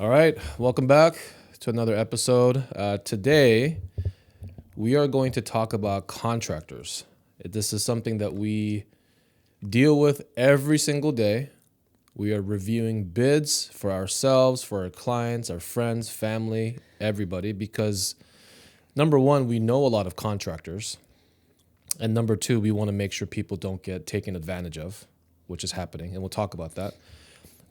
All right, welcome back to another episode. Today, we are going to talk about contractors. This is something that we deal with every single day. We are reviewing bids for ourselves, for our clients, our friends, family, everybody, because number one, we know a lot of contractors. And number two, we want to make sure people don't get taken advantage of, which is happening, and we'll talk about that.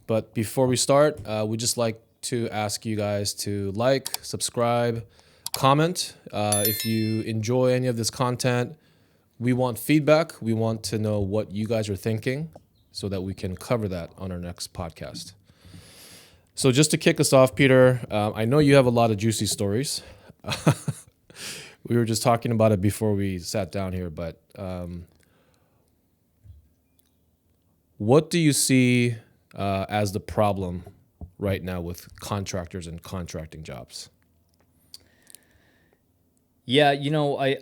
But before we start, we just like to ask you guys to like, subscribe, comment. If you enjoy any of this content, we want feedback. We want to know what you guys are thinking so that we can cover that on our next podcast. So just to kick us off, Peter, I know you have a lot of juicy stories. We were just talking about it before we sat down here, but what do you see as the problem right now with contractors and contracting jobs? Yeah, I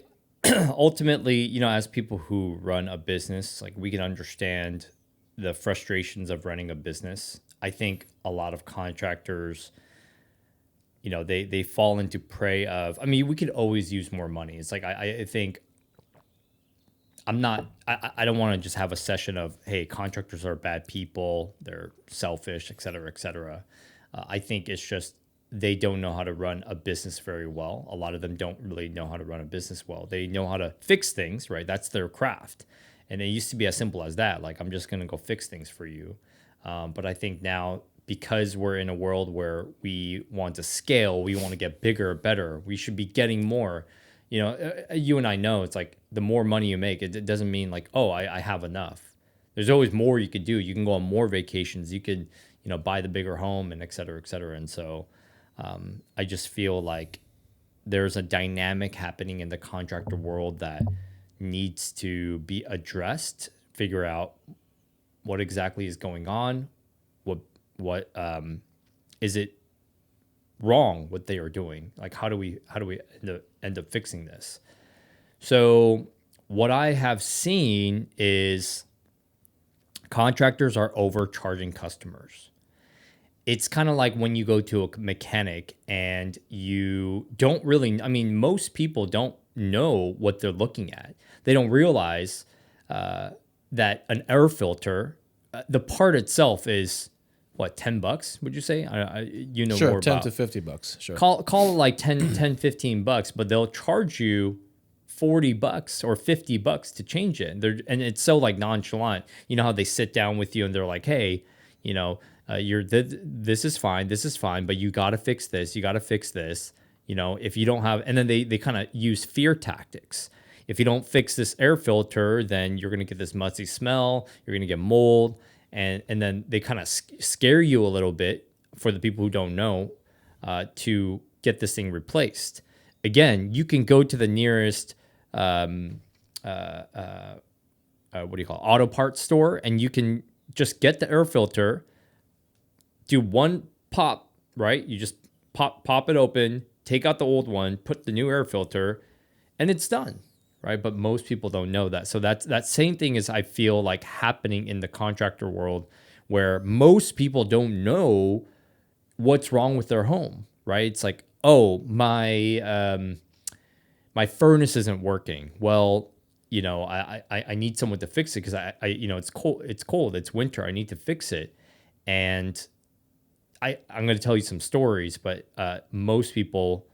ultimately, as people who run a business, like we can understand the frustrations of running a business. I think a lot of contractors, they fall into prey of, we could always use more money. It's like, I think I don't want to just have a session of, hey, contractors are bad people, they're selfish, et cetera, et cetera. I think it's just they don't know how to run a business very well. A lot of them don't really know how to run a business well. They know how to fix things, right? That's their craft. And it used to be as simple as that. Like, I'm just going to go fix things for you. But I think now, because we're in a world where we want to scale, we want to get bigger, better, we should be getting more. You and I know it's like the more money you make, it doesn't mean like, oh, I have enough. There's always more you could do. You can go on more vacations. You could, buy the bigger home and et cetera, et cetera. And so I just feel like there's a dynamic happening in the contractor world that needs to be addressed, figure out what exactly is going on, what is it wrong what they are doing, like how do we end up fixing this. So what I have seen is contractors are overcharging customers. It's kind of like when you go to a mechanic and you don't really, most people don't know what they're looking at. They don't realize that an air filter, the part itself is what, $10, would you say? Sure, more 10 about to $50. Sure. Call it like 10, $15, but they'll charge you $40 or $50 to change it. And it's so like nonchalant. You know how they sit down with you and they're like, hey, this is fine, but you got to fix this. You got to fix this. If you don't have, and then they kind of use fear tactics. If you don't fix this air filter, then you're going to get this musty smell. You're going to get mold. And then they kind of scare you a little bit for the people who don't know to get this thing replaced. Again, you can go to the nearest auto parts store, and you can just get the air filter, do one pop, right? You just pop it open, take out the old one, put the new air filter, and it's done, right? But most people don't know that. So that same thing is, I feel like, happening in the contractor world, where most people don't know what's wrong with their home, right? It's like, oh, my furnace isn't working. Well, I need someone to fix it because it's cold, it's winter, I need to fix it. And I'm going to tell you some stories, but most people,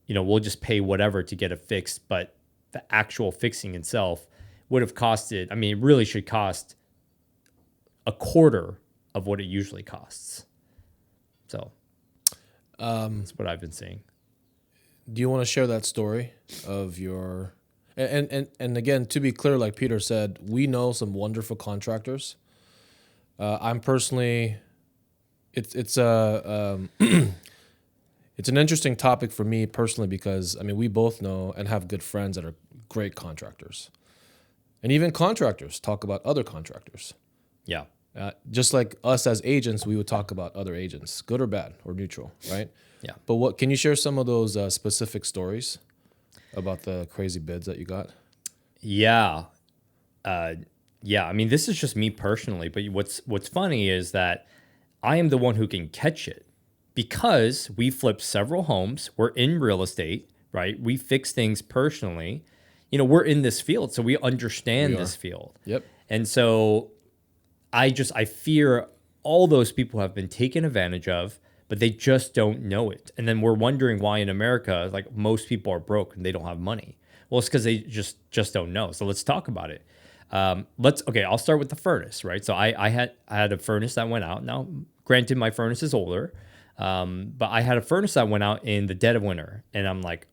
will just pay whatever to get it fixed. But the actual fixing itself would have costed, it really should cost a quarter of what it usually costs. So that's what I've been seeing. Do you want to share that story of your... And again, to be clear, like Peter said, we know some wonderful contractors. I'm personally, it's an interesting topic for me personally because we both know and have good friends that are great contractors, and even contractors talk about other contractors. Yeah. Just like us as agents, we would talk about other agents, good or bad or neutral, right? Yeah. But what can you share some of those specific stories about the crazy bids that you got? Yeah. This is just me personally, but what's funny is that I am the one who can catch it. because we flip several homes, we're in real estate, right? We fix things personally. You know, we're in this field, so we understand this field. Yep. And so I fear all those people have been taken advantage of, but they just don't know it. And then we're wondering why in America, like most people are broke and they don't have money. Well, it's because they just don't know. So let's talk about it. I'll start with the furnace, right? So I had a furnace that went out. Now, granted, my furnace is older, but I had a furnace that went out in the dead of winter, and I'm like,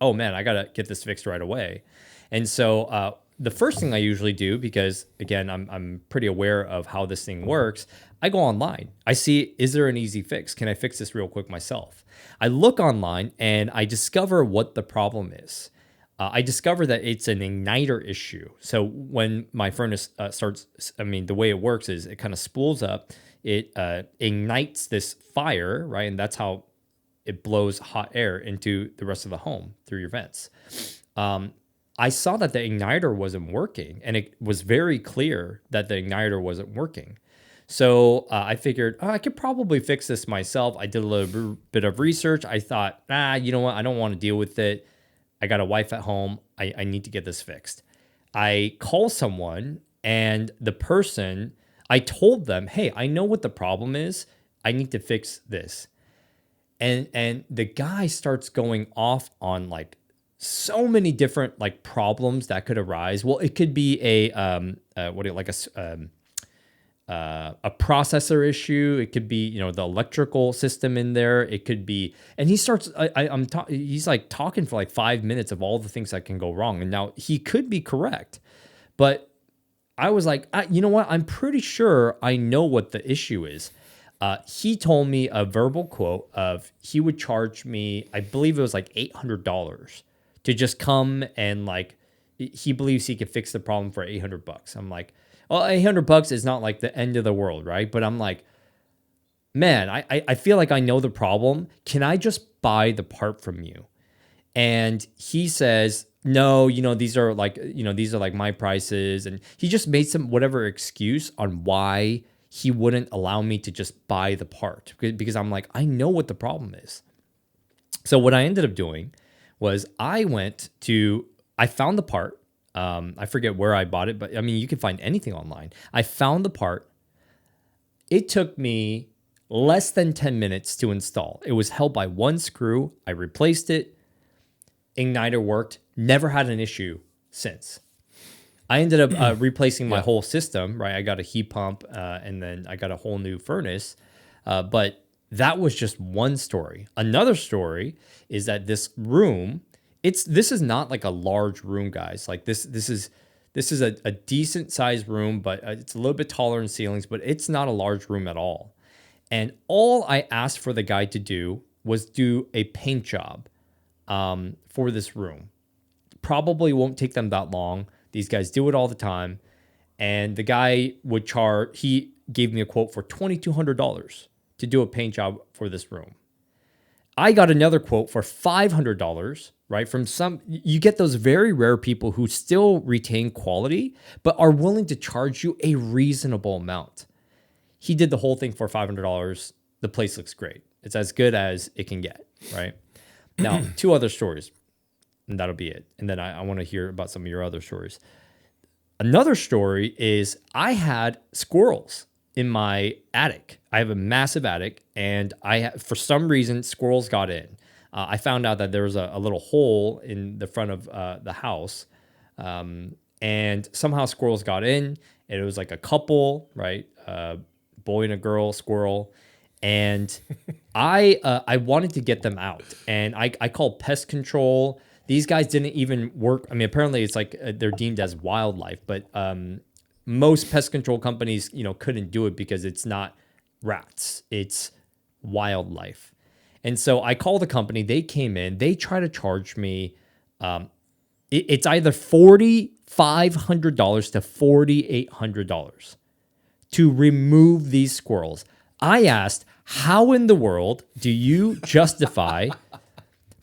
oh man, I gotta get this fixed right away. And so the first thing I usually do, because again, I'm pretty aware of how this thing works, I go online. I see, is there an easy fix? Can I fix this real quick myself? I look online and I discover what the problem is. I discover that it's an igniter issue. So when my furnace the way it works is it kind of spools up, it ignites this fire, right? And that's how it blows hot air into the rest of the home through your vents. I saw that the igniter wasn't working, and it was very clear that the igniter wasn't working. So I figured, I could probably fix this myself. I did a little bit of research. I thought, you know what? I don't want to deal with it. I got a wife at home. I need to get this fixed. I call someone, and the person, I told them, hey, I know what the problem is. I need to fix this. And the guy starts going off on like so many different like problems that could arise. Well, it could be a processor issue. It could be, the electrical system in there. It could be, and he starts, he's like talking for like 5 minutes of all the things that can go wrong. And now he could be correct, but I was like, you know what? I'm pretty sure I know what the issue is. He told me a verbal quote of he would charge me, I believe it was like $800 to just come and like, he believes he could fix the problem for $800. I'm like, well, $800 is not like the end of the world, right? But I'm like, man, I feel like I know the problem. Can I just buy the part from you? And he says, no, these are like my prices. And he just made some whatever excuse on why he wouldn't allow me to just buy the part, because I'm like, I know what the problem is. So what I ended up doing was I found the part. I forget where I bought it, but I mean, you can find anything online. I found the part. It took me less than 10 minutes to install. It was held by one screw. I replaced it. Igniter worked. Never had an issue since. I ended up replacing my whole system, right? I got a heat pump, and then I got a whole new furnace. But that was just one story. Another story is that this room, this is not like a large room, guys. Like this is a decent sized room, but it's a little bit taller in ceilings, but it's not a large room at all. And all I asked for the guy to do was do a paint job for this room. Probably won't take them that long. These guys do it all the time. And the guy he gave me a quote for $2,200 to do a paint job for this room. I got another quote for $500, right? You get those very rare people who still retain quality, but are willing to charge you a reasonable amount. He did the whole thing for $500. The place looks great. It's as good as it can get, right? Now, 2 other stories, and that'll be it. And then I want to hear about some of your other stories. Another story is I had squirrels in my attic. I have a massive attic, and for some reason, squirrels got in. I found out that there was a little hole in the front of the house, and somehow squirrels got in. And it was like a couple, right? Boy and a girl squirrel. And I wanted to get them out, and I called pest control. These guys didn't even work. I mean, apparently it's like they're deemed as wildlife, but most pest control companies, couldn't do it because it's not rats, it's wildlife. And so I called the company. They came in. They try to charge me. It's either $4,500 to $4,800 to remove these squirrels. I asked, how in the world do you justify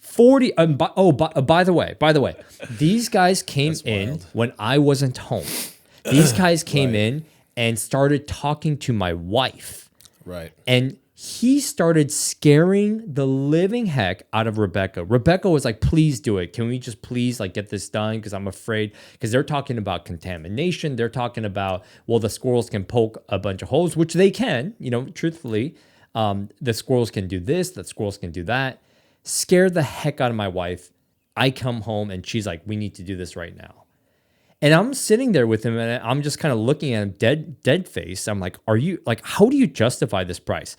40? By the way, these guys came in when I wasn't home. These guys came in and started talking to my wife. Right. And He started scaring the living heck out of Rebecca. Rebecca was like, please do it. Can we just please like get this done? Because I'm afraid, because they're talking about contamination. They're talking about, well, the squirrels can poke a bunch of holes, which they can, truthfully. The squirrels can do this, the squirrels can do that. Scared the heck out of my wife. I come home and she's like, we need to do this right now. And I'm sitting there with him and I'm just kind of looking at him dead face. I'm like, how do you justify this price?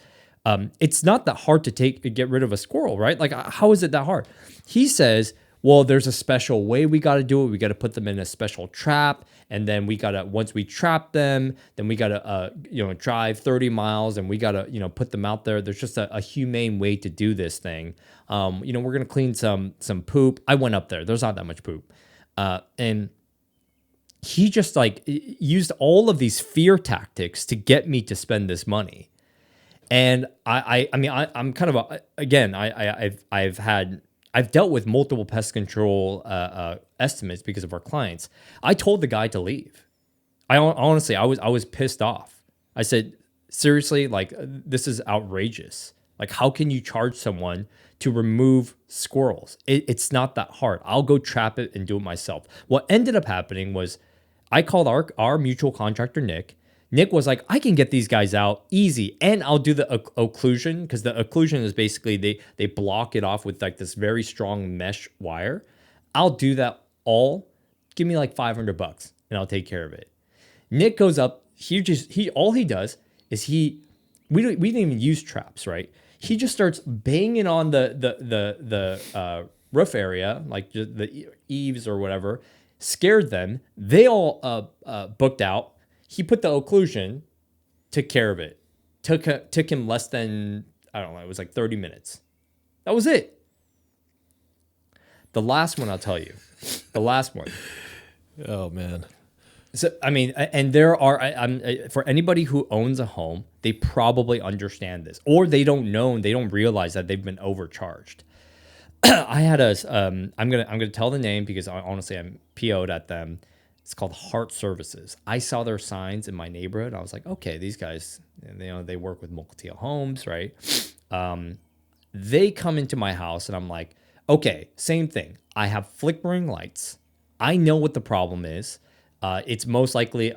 It's not that hard to get rid of a squirrel, right? Like, how is it that hard? He says, well, there's a special way we got to do it. We got to put them in a special trap. And then once we trap them, then we got to, drive 30 miles and we got to, put them out there. There's just a humane way to do this thing. We're going to clean some poop. I went up there. There's not that much poop. And he just like used all of these fear tactics to get me to spend this money. And I'm kind of I've dealt with multiple pest control estimates because of our clients. I told the guy to leave. I was pissed off. I said, seriously, like this is outrageous. Like how can you charge someone to remove squirrels? It's not that hard. I'll go trap it and do it myself. What ended up happening was I called our mutual contractor, Nick. Nick was like, I can get these guys out easy, and I'll do the occlusion, because the occlusion is basically they block it off with like this very strong mesh wire. I'll do that all. Give me like $500 and I'll take care of it. Nick goes up. All he does is we didn't even use traps, right? He just starts banging on the roof area, like the eaves or whatever. Scared them. They all booked out. He put the occlusion, took care of it. Took him less than, I don't know, it was like 30 minutes. That was it. The last one, I'll tell you. The last one. Oh, man. So, I mean, and there are, for anybody who owns a home, they probably understand this. Or they don't know and they don't realize that they've been overcharged. I had I'm gonna tell the name because honestly I'm PO'd at them. It's called Heart Services. I saw their signs in my neighborhood. I was like, okay, these guys, they work with Mukilteo Homes, right? They come into my house and I'm like, okay, same thing. I have flickering lights. I know what the problem is. It's most likely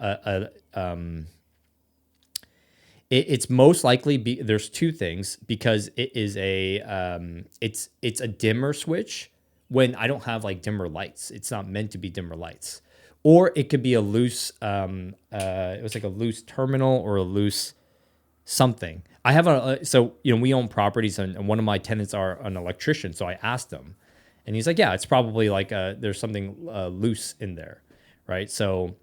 it's most likely there's two things, because it is it's a dimmer switch when I don't have like dimmer lights. It's not meant to be dimmer lights. Or it could be a loose, it was like a loose terminal or a loose something. I have we own properties and one of my tenants are an electrician. So I asked him and he's like, yeah, it's probably like there's something loose in there, right? So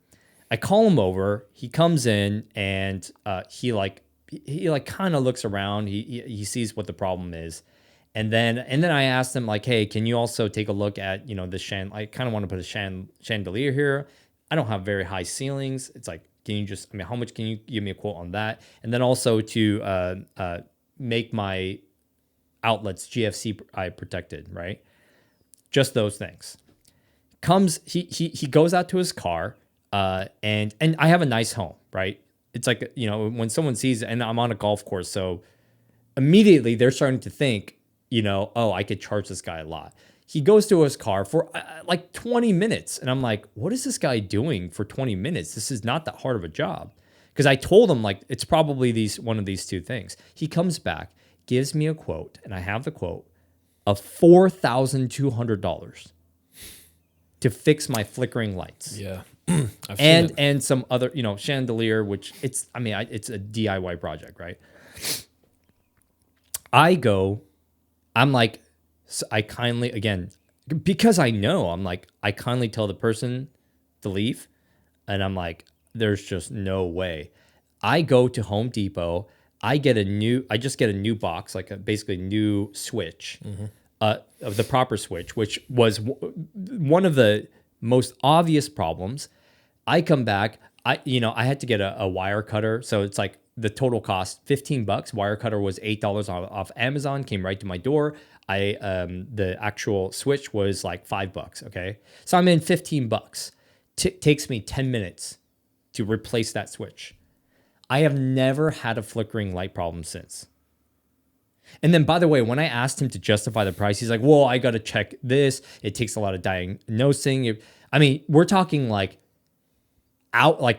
I call him over. He comes in and he kind of looks around. He sees what the problem is. And then I asked him like, hey, can you also take a look at, the I kind of want to put a chandelier here. I don't have very high ceilings. It's like, how much can you give me a quote on that? And then also to make my outlets GFCI protected, right? Just those things. He goes out to his car and I have a nice home, right? It's like, when someone sees it, and I'm on a golf course, so immediately they're starting to think, oh, I could charge this guy a lot. He goes to his car for like 20 minutes. And I'm like, what is this guy doing for 20 minutes? This is not that hard of a job. Because I told him like, it's probably one of these two things. He comes back, gives me a quote, and I have the quote of $4,200 to fix my flickering lights. Yeah. and some other, chandelier, which it's a DIY project, right? I'm like, so I kindly, again, because I know, I kindly tell the person to leave. And I'm like, there's just no way. I go to Home Depot. I just get a new box, like basically new switch, of the proper switch, which was one of the most obvious problems. I come back, I had to get a wire cutter. So it's like the total cost, $15. Wire cutter was $8 off Amazon, came right to my door. The actual switch was like $5. Okay. So I'm in $15. Takes me 10 minutes to replace that switch. I have never had a flickering light problem since. And then, by the way, when I asked him to justify the price, he's like, well, I got to check this. It takes a lot of diagnosing. I mean, we're talking like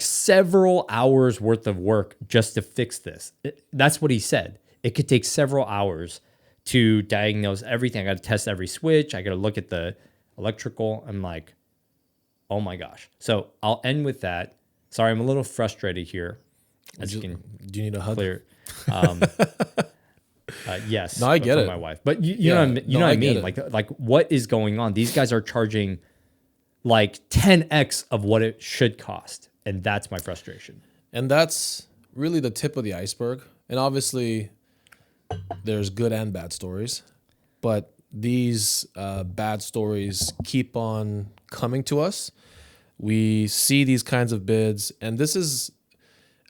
several hours worth of work just to fix this. That's what he said. It could take several hours to diagnose everything. I got to test every switch. I got to look at the electrical. I'm like, oh my gosh. So I'll end with that. Sorry, I'm a little frustrated here. Do you need a hug? Clear. Yes. No, I get it. My wife, but you know what I mean. Like what is going on? These guys are charging like 10x of what it should cost, and that's my frustration. And that's really the tip of the iceberg. And obviously, there's good and bad stories, but these bad stories keep on coming to us. We see these kinds of bids, and this is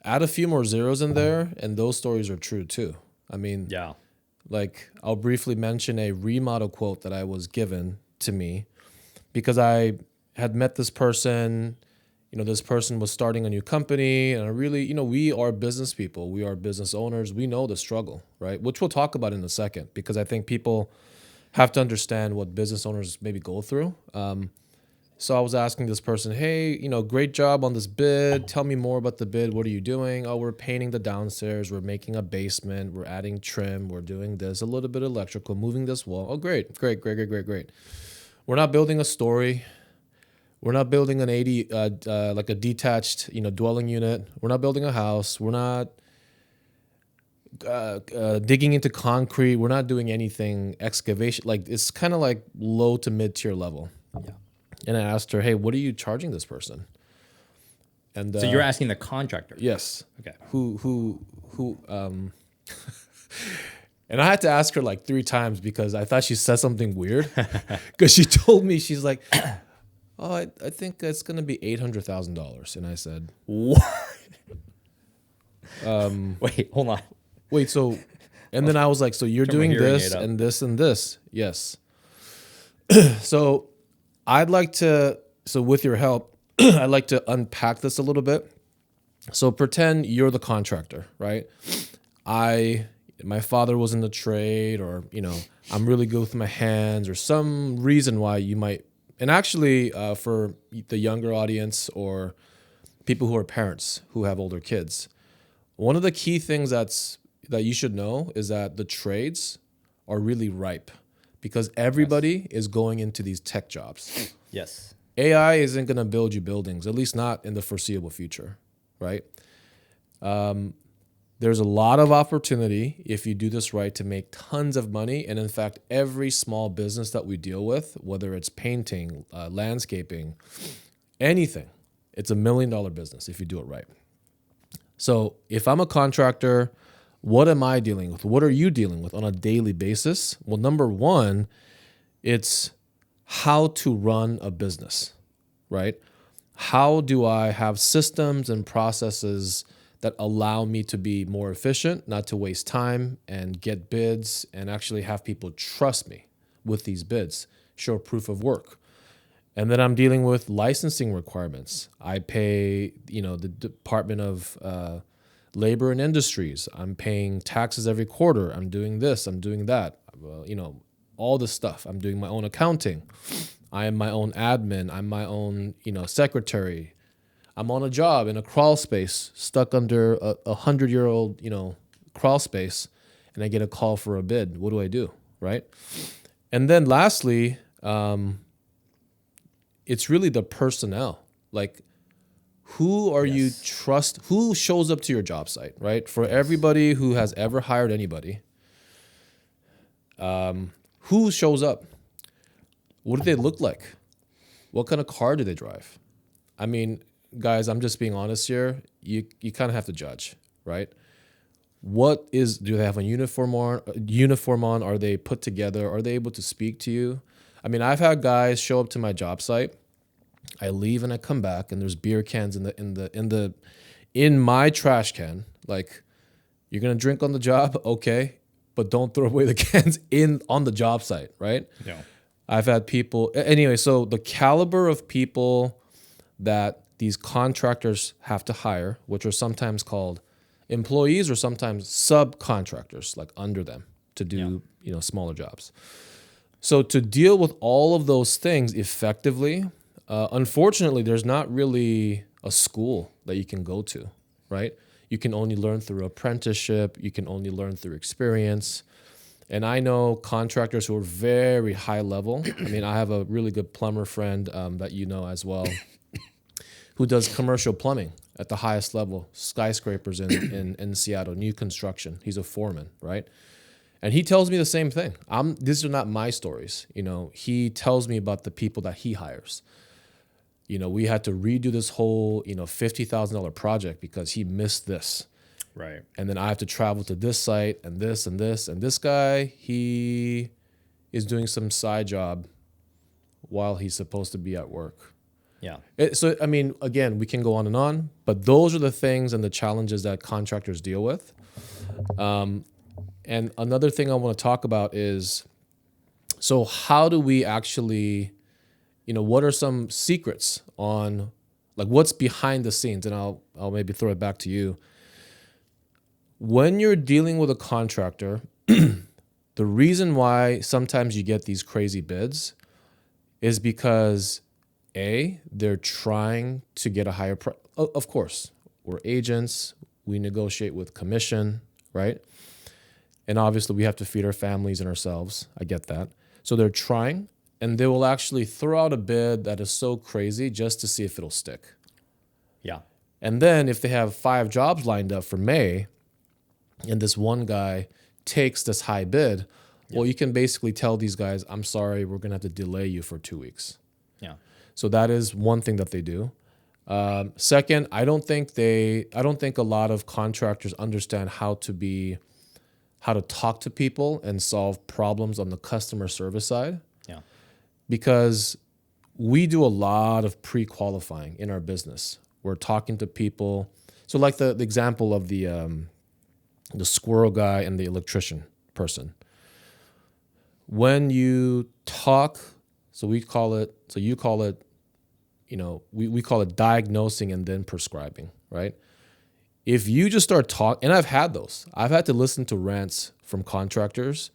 add a few more zeros in there, and those stories are true too. I mean, yeah. Like I'll briefly mention a remodel quote that I was given to me because I had met this person. You know, this person was starting a new company, and I really, you know, we are business people. We are business owners. We know the struggle, right? Which we'll talk about in a second, because I think people have to understand what business owners maybe go through. So I was asking this person, hey, you know, great job on this bid. Tell me more about the bid. What are you doing? Oh, we're painting the downstairs. We're making a basement. We're adding trim. We're doing this, a little bit of electrical, moving this wall. Oh, great. We're not building a story. We're not building an 80, like a detached, you know, dwelling unit. We're not building a house. We're not digging into concrete. We're not doing anything excavation. Like it's kind of like low to mid tier level. Yeah. And I asked her, hey, what are you charging this person? And so you're asking the contractor? Yes. Okay. Who and I had to ask her like 3 times because I thought she said something weird. Because she told me, she's like, oh, I think it's going to be $800,000. And I said, what? Wait, hold on. Wait, so, and then I was like, so you're doing this and this and this? Yes. So so with your help, I'd like to unpack this a little bit. So pretend you're the contractor, right? My father was in the trade, or, you know, I'm really good with my hands, or some reason why you might, and actually for the younger audience or people who are parents who have older kids, one of the key things that you should know is that the trades are really ripe because everybody is going into these tech jobs. Yes. AI isn't going to build you buildings, at least not in the foreseeable future, right? There's a lot of opportunity if you do this right to make tons of money. And in fact, every small business that we deal with, whether it's painting, landscaping, anything, it's $1 million business if you do it right. So if I'm a contractor, what am I dealing with? What are you dealing with on a daily basis? Well, number one, it's how to run a business, right? How do I have systems and processes that allow me to be more efficient, not to waste time and get bids and actually have people trust me with these bids, show proof of work. And then I'm dealing with licensing requirements. I pay, you know, the Department of Labor and Industries. I'm paying taxes every quarter. I'm doing this, I'm doing that. You know, all this stuff. I'm doing my own accounting. I am my own admin. I'm my own, you know, secretary. I'm on a job in a crawl space, stuck under a 100-year-old, you know, crawl space, and I get a call for a bid. What do I do, right? And then lastly, it's really the personnel. Like, who are you trust? Who shows up to your job site, right? For everybody who has ever hired anybody, who shows up? What do they look like? What kind of car do they drive? I mean, guys, I'm just being honest here. You kind of have to judge, right? Do they have a uniform on? Are they put together? Are they able to speak to you? I mean, I've had guys show up to my job site. I leave and I come back, and there's beer cans in my trash can. Like, you're gonna drink on the job, okay, but don't throw away the cans on the job site, right? No. I've had people anyway. So the caliber of people that these contractors have to hire, which are sometimes called employees or sometimes subcontractors, like under them, to do, smaller jobs. So to deal with all of those things effectively, unfortunately, there's not really a school that you can go to, right? You can only learn through apprenticeship. You can only learn through experience. And I know contractors who are very high level. I mean, I have a really good plumber friend that you know as well, who does commercial plumbing at the highest level, skyscrapers in Seattle, new construction. He's a foreman, right? And he tells me the same thing. These are not my stories. He tells me about the people that he hires. We had to redo this whole, $50,000 project because he missed this. Right. And then I have to travel to this site and this and this. And this guy, he is doing some side job while he's supposed to be at work. Yeah. So, I mean, again, we can go on, but those are the things and the challenges that contractors deal with. And another thing I want to talk about is, so how do we actually, what are some secrets on, like, what's behind the scenes? And I'll maybe throw it back to you. When you're dealing with a contractor, the reason why sometimes you get these crazy bids is because they're trying to get a higher price. Of course, we're agents. We negotiate with commission, right? And obviously we have to feed our families and ourselves. I get that. So they're trying, and they will actually throw out a bid that is so crazy just to see if it'll stick. Yeah. And then if they have 5 jobs lined up for May, and this one guy takes this high bid, well, you can basically tell these guys, I'm sorry, we're going to have to delay you for 2 weeks. Yeah. So that is one thing that they do. Second, I don't think a lot of contractors understand how to talk to people and solve problems on the customer service side. Yeah. Because we do a lot of pre-qualifying in our business. We're talking to people. So like the example of the squirrel guy and the electrician person. When you talk, we call it diagnosing and then prescribing, right? If you just start talking, and I've had those. I've had to listen to rants from contractors,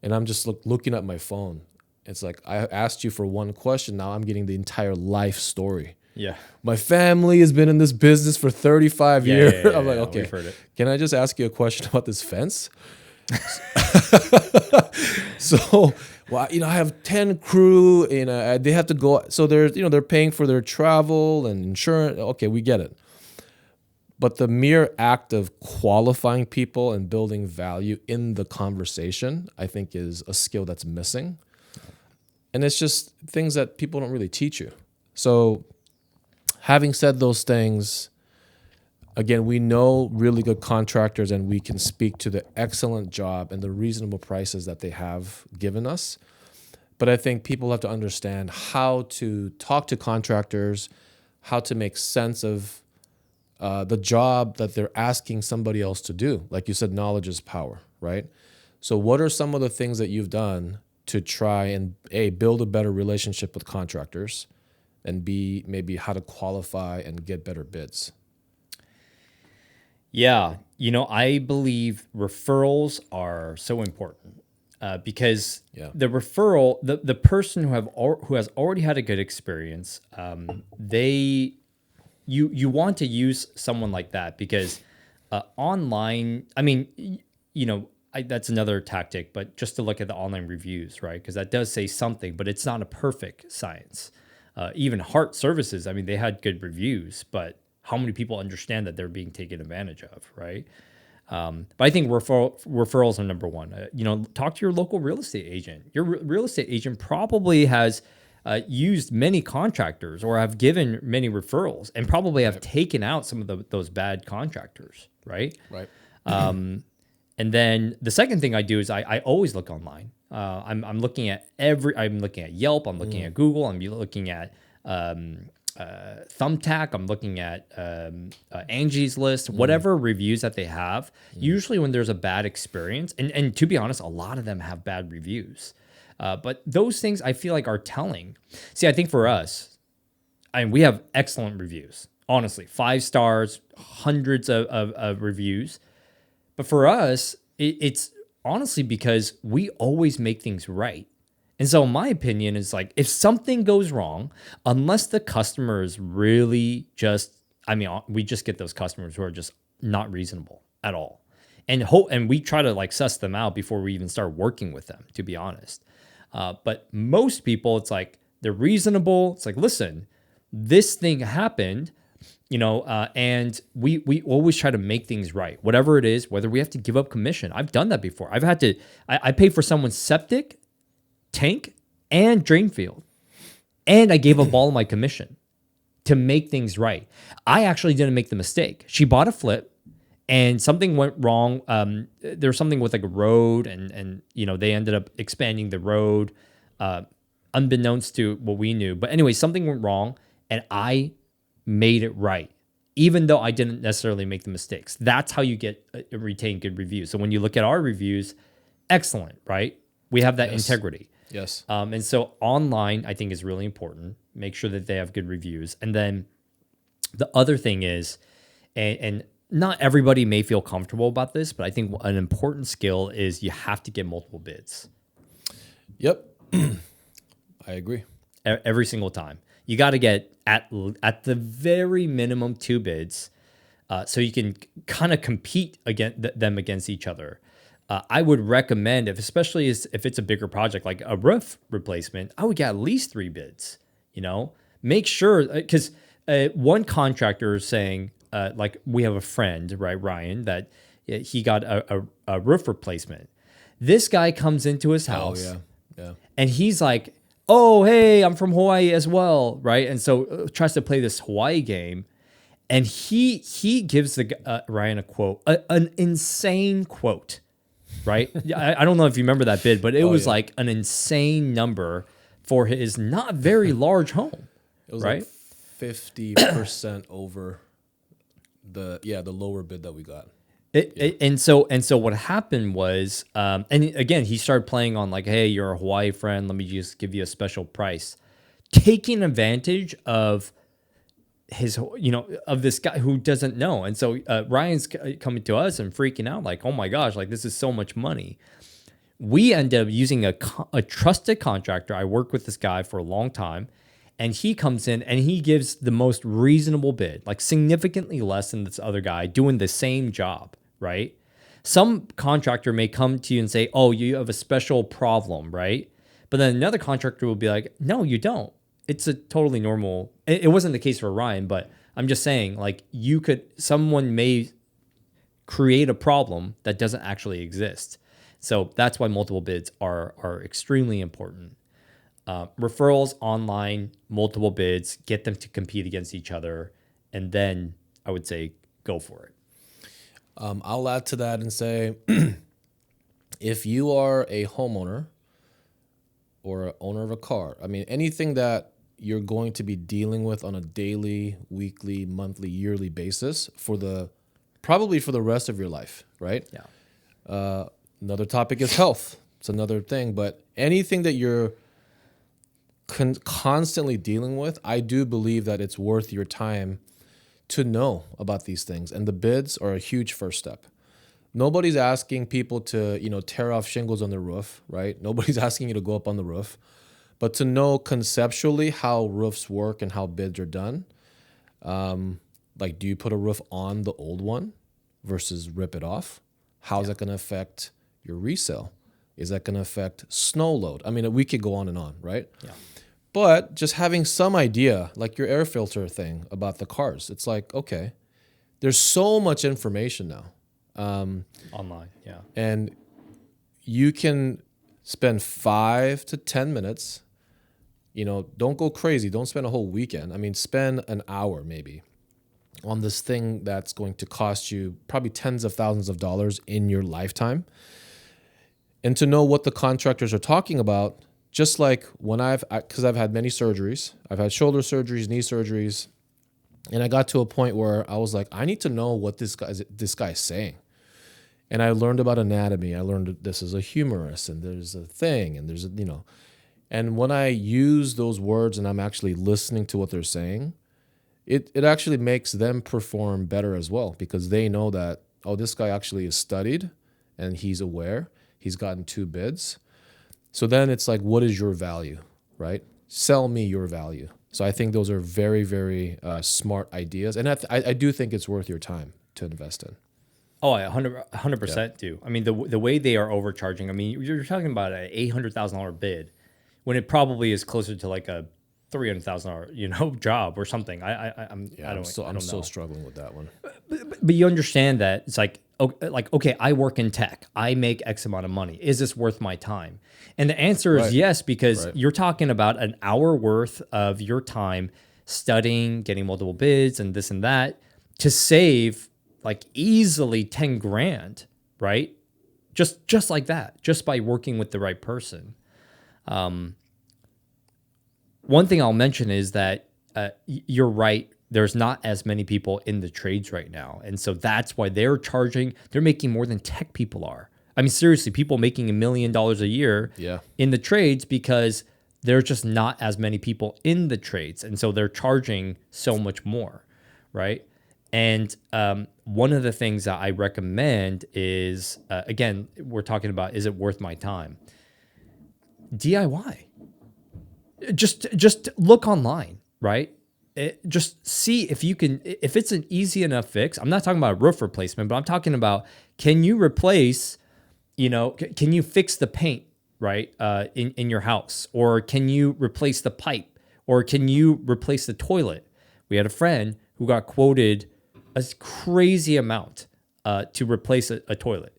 and I'm just looking at my phone. It's like, I asked you for one question, now I'm getting the entire life story. Yeah. My family has been in this business for 35 years. Yeah, I'm like, okay, we've heard it. Can I just ask you a question about this fence? So, well, I have 10 crew, they have to go. So they're paying for their travel and insurance. Okay, we get it. But the mere act of qualifying people and building value in the conversation, I think, is a skill that's missing. And it's just things that people don't really teach you. So having said those things, again, we know really good contractors, and we can speak to the excellent job and the reasonable prices that they have given us. But I think people have to understand how to talk to contractors, how to make sense of the job that they're asking somebody else to do. Like you said, knowledge is power, right? So what are some of the things that you've done to try and build a better relationship with contractors, and B, maybe how to qualify and get better bids? Yeah. I believe referrals are so important because the referral, the person who has already had a good experience, you want to use someone like that because online, I mean, that's another tactic, but just to look at the online reviews, right? Because that does say something, but it's not a perfect science. Even Heart Services, I mean, they had good reviews, but how many people understand that they're being taken advantage of, right? But I think referrals are number one. Talk to your local real estate agent. Your real estate agent probably has used many contractors or have given many referrals and probably have taken out some of those bad contractors, right? Right. And then the second thing I do is I always look online. I'm looking at Yelp, I'm looking at Google, I'm looking at Thumbtack, I'm looking at Angie's List, whatever reviews that they have. Usually when there's a bad experience, and to be honest, a lot of them have bad reviews. But those things I feel like are telling. See, I think for us, we have excellent reviews. Honestly, 5 stars, hundreds of reviews. But for us, it's honestly because we always make things right. And so my opinion is like, if something goes wrong, unless the customer is really just, I mean, we just get those customers who are just not reasonable at all. And we try to like suss them out before we even start working with them, to be honest. But most people, it's like, they're reasonable. It's like, listen, this thing happened, and we always try to make things right. Whatever it is, whether we have to give up commission. I've done that before. I paid for someone's septic, tank, and drain field. And I gave up all of my commission to make things right. I actually didn't make the mistake. She bought a flip and something went wrong. There was something with like a road and they ended up expanding the road, unbeknownst to what we knew. But anyway, something went wrong and I made it right, even though I didn't necessarily make the mistakes. That's how you get retain good reviews. So when you look at our reviews, excellent, right? We have that integrity. Yes. And so online, I think, is really important. Make sure that they have good reviews. And then the other thing is, and not everybody may feel comfortable about this, but I think an important skill is you have to get multiple bids. Yep. I agree. Every single time. You got to get at the very minimum 2 bids so you can kind of compete them against each other. I would recommend, especially if it's a bigger project like a roof replacement, I would get at least 3 bids. Make sure, because one contractor is saying, like we have a friend, right, Ryan, that he got a roof replacement. This guy comes into his house, and he's like, "Oh, hey, I'm from Hawaii as well," right? And so tries to play this Hawaii game, and he gives Ryan a quote, an insane quote. Right? I don't know if you remember that bid, but it was like an insane number for his not very large home. It was right? like 50% over the lower bid that we got. And so what happened was, and again, he started playing on like, hey, you're a Hawaii friend. Let me just give you a special price, taking advantage of of this guy who doesn't know. And so Ryan's coming to us and freaking out like, oh my gosh, like this is so much money. We end up using a trusted contractor. I worked with this guy for a long time, and he comes in and he gives the most reasonable bid, like significantly less than this other guy doing the same job, right? Some contractor may come to you and say, oh, you have a special problem, right? But then another contractor will be like, no, you don't. It's a totally normal. It wasn't the case for Ryan, but I'm just saying, like, someone may create a problem that doesn't actually exist. So that's why multiple bids are extremely important. Referrals online, multiple bids, get them to compete against each other, and then I would say go for it. I'll add to that and say, if you are a homeowner or an owner of a car, I mean, anything that you're going to be dealing with on a daily, weekly, monthly, yearly basis probably for the rest of your life, right? Yeah. Another topic is health. It's another thing, but anything that you're constantly dealing with, I do believe that it's worth your time to know about these things, and the bids are a huge first step. Nobody's asking people to, tear off shingles on their roof, right? Nobody's asking you to go up on the roof. But to know conceptually how roofs work and how bids are done, like do you put a roof on the old one versus rip it off? How's that going to affect your resale? Is that going to affect snow load? I mean, we could go on and on, right? Yeah. But just having some idea, like your air filter thing about the cars, it's like, okay, there's so much information now. Online, yeah. And you can spend 5 to 10 minutes. Don't go crazy. Don't spend a whole weekend. I mean, spend an hour maybe on this thing that's going to cost you probably tens of thousands of dollars in your lifetime. And to know what the contractors are talking about, just like when because I've had many surgeries. I've had shoulder surgeries, knee surgeries. And I got to a point where I was like, I need to know what this guy's saying. And I learned about anatomy. I learned that this is a humerus and there's a thing and there's and when I use those words and I'm actually listening to what they're saying, it actually makes them perform better as well, because they know that, oh, this guy actually is studied and he's aware. He's gotten 2 bids. So then it's like, what is your value, right? Sell me your value. So I think those are very, very smart ideas. And I do think it's worth your time to invest in. Oh, I 100% do. I mean, the way they are overcharging, I mean, you're talking about an $800,000 bid when it probably is closer to like a $300,000, job or something. I'm still struggling with that one. But you understand that it's like, okay, I work in tech. I make X amount of money. Is this worth my time? And the answer is yes, because you're talking about an hour worth of your time studying, getting multiple bids and this and that to save like easily 10 grand, right? Just like that, just by working with the right person. One thing I'll mention is that you're right. There's not as many people in the trades right now. And so that's why they're making more than tech people are. I mean, seriously, people making $1 million a year in the trades because there's just not as many people in the trades. And so they're charging so much more, right? And one of the things that I recommend is, again, we're talking about, is it worth my time? DIY. Just look online, right? Just see if you can, if it's an easy enough fix. I'm not talking about a roof replacement, but I'm talking about, can you replace, can you fix the paint, right, in your house? Or can you replace the pipe? Or can you replace the toilet? We had a friend who got quoted a crazy amount to replace a toilet.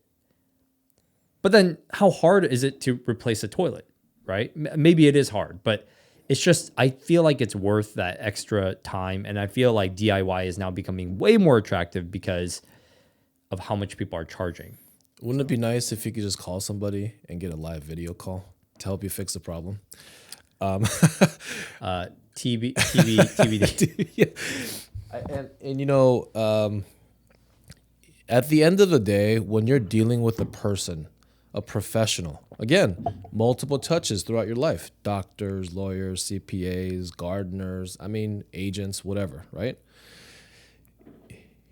But then how hard is it to replace a toilet, right? Maybe it is hard, but it's just, I feel like it's worth that extra time. And I feel like DIY is now becoming way more attractive because of how much people are charging. Wouldn't it be nice if you could just call somebody and get a live video call to help you fix the problem? TBD. Yeah. At the end of the day, when you're dealing with a person, a professional, again, multiple touches throughout your life, doctors, lawyers, CPAs, gardeners, agents, whatever, right?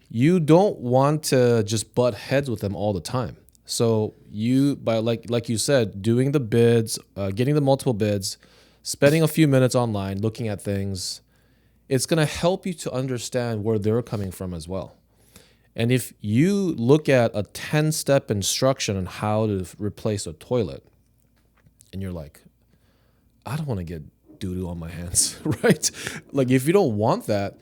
You don't want to just butt heads with them all the time. So like you said, doing the bids, getting the multiple bids, spending a few minutes online, looking at things, it's going to help you to understand where they're coming from as well. And if you look at a 10-step instruction on how to replace a toilet, and you're like, I don't want to get doo-doo on my hands, right? Like, if you don't want that,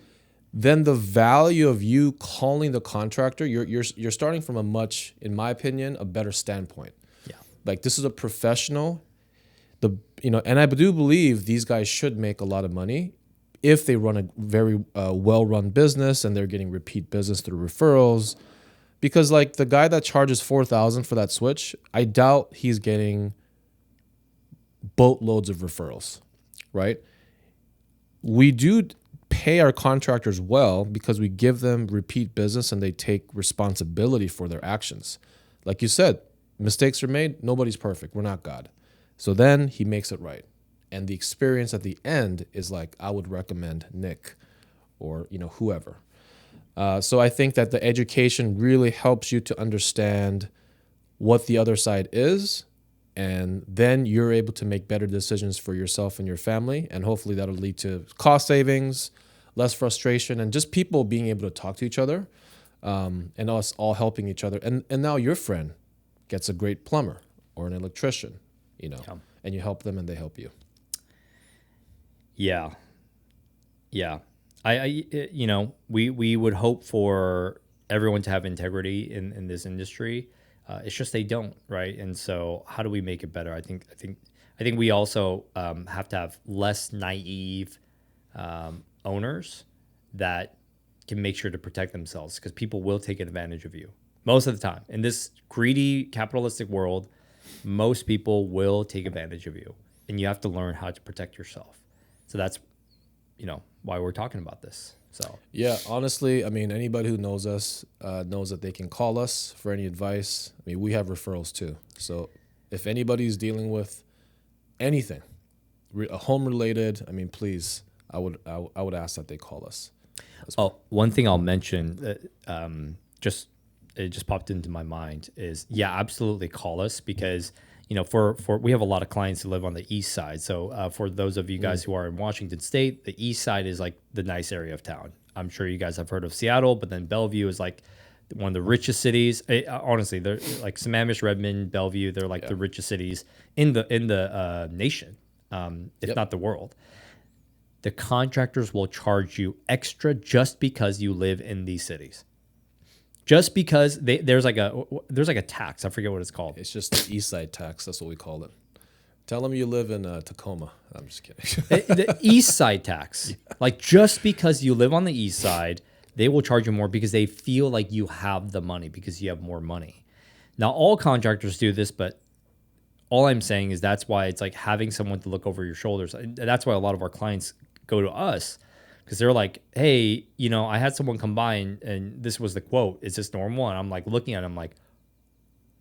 then the value of you calling the contractor, you're starting from a much, in my opinion, a better standpoint. Yeah. Like, this is a professional, and I do believe these guys should make a lot of money if they run a very well-run business and they're getting repeat business through referrals. Because like the guy that charges $4,000 for that switch, I doubt he's getting boatloads of referrals, right? We do pay our contractors well because we give them repeat business and they take responsibility for their actions. Like you said, mistakes are made. Nobody's perfect. We're not God. So then he makes it right. And the experience at the end is like, I would recommend Nick or, whoever. So I think that the education really helps you to understand what the other side is. And then you're able to make better decisions for yourself and your family. And hopefully that'll lead to cost savings, less frustration, and just people being able to talk to each other, and us all helping each other. And now your friend gets a great plumber or an electrician, and you help them and they help you. Yeah. We would hope for everyone to have integrity in this industry. It's just they don't, right? And so how do we make it better? I think we also have to have less naive owners that can make sure to protect themselves, because people will take advantage of you most of the time. In this greedy capitalistic world, most people will take advantage of you, and you have to learn how to protect yourself. So that's, why we're talking about this. So yeah, honestly, anybody who knows us knows that they can call us for any advice. We have referrals too. So if anybody's dealing with anything, home related, please, I would ask that they call us. one thing I'll mention, just it just popped into my mind is, yeah, absolutely call us, because, you know, for we have a lot of clients who live on the east side. So for those of you guys who are in Washington State, the east side is like the nice area of town. I'm sure you guys have heard of Seattle, but then Bellevue is like one of the richest cities. Honestly, they're like Sammamish, Redmond, Bellevue. They're like the richest cities in the nation, if not the world. The contractors will charge you extra just because you live in these cities. Just because there's like a tax. I forget what it's called. It's just the east side tax. That's what we call it. Tell them you live in Tacoma. I'm just kidding. The east side tax. Like, just because you live on the east side, they will charge you more because they feel like you have the money, because you have more money. Now, all contractors do this, but all I'm saying is that's why it's like having someone to look over your shoulders. And that's why a lot of our clients go to us, because they're like, hey, you know, I had someone come by and this was the quote. Is this normal? And I'm like looking at him like,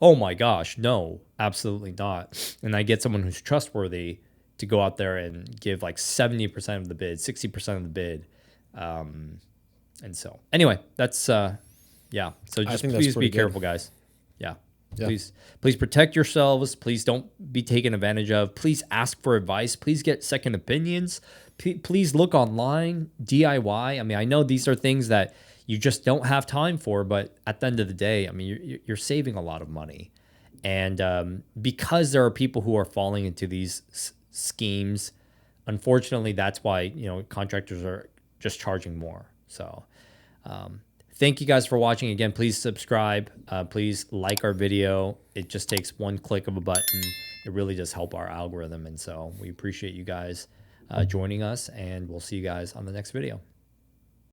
oh my gosh, no, absolutely not. And I get someone who's trustworthy to go out there and give like 70% of the bid, 60% of the bid. And so anyway, that's, yeah. So just please be careful, guys. Yeah. Please protect yourselves. Please don't be taken advantage of. Please ask for advice. Please get second opinions. Please look online, DIY. I mean, I know these are things that you just don't have time for, but at the end of the day, I mean, you're saving a lot of money. And because there are people who are falling into these schemes, unfortunately, that's why, you know, contractors are just charging more. So thank you guys for watching. Again, please subscribe. Please like our video. It just takes one click of a button. It really does help our algorithm. And so we appreciate you guys joining us, and we'll see you guys on the next video.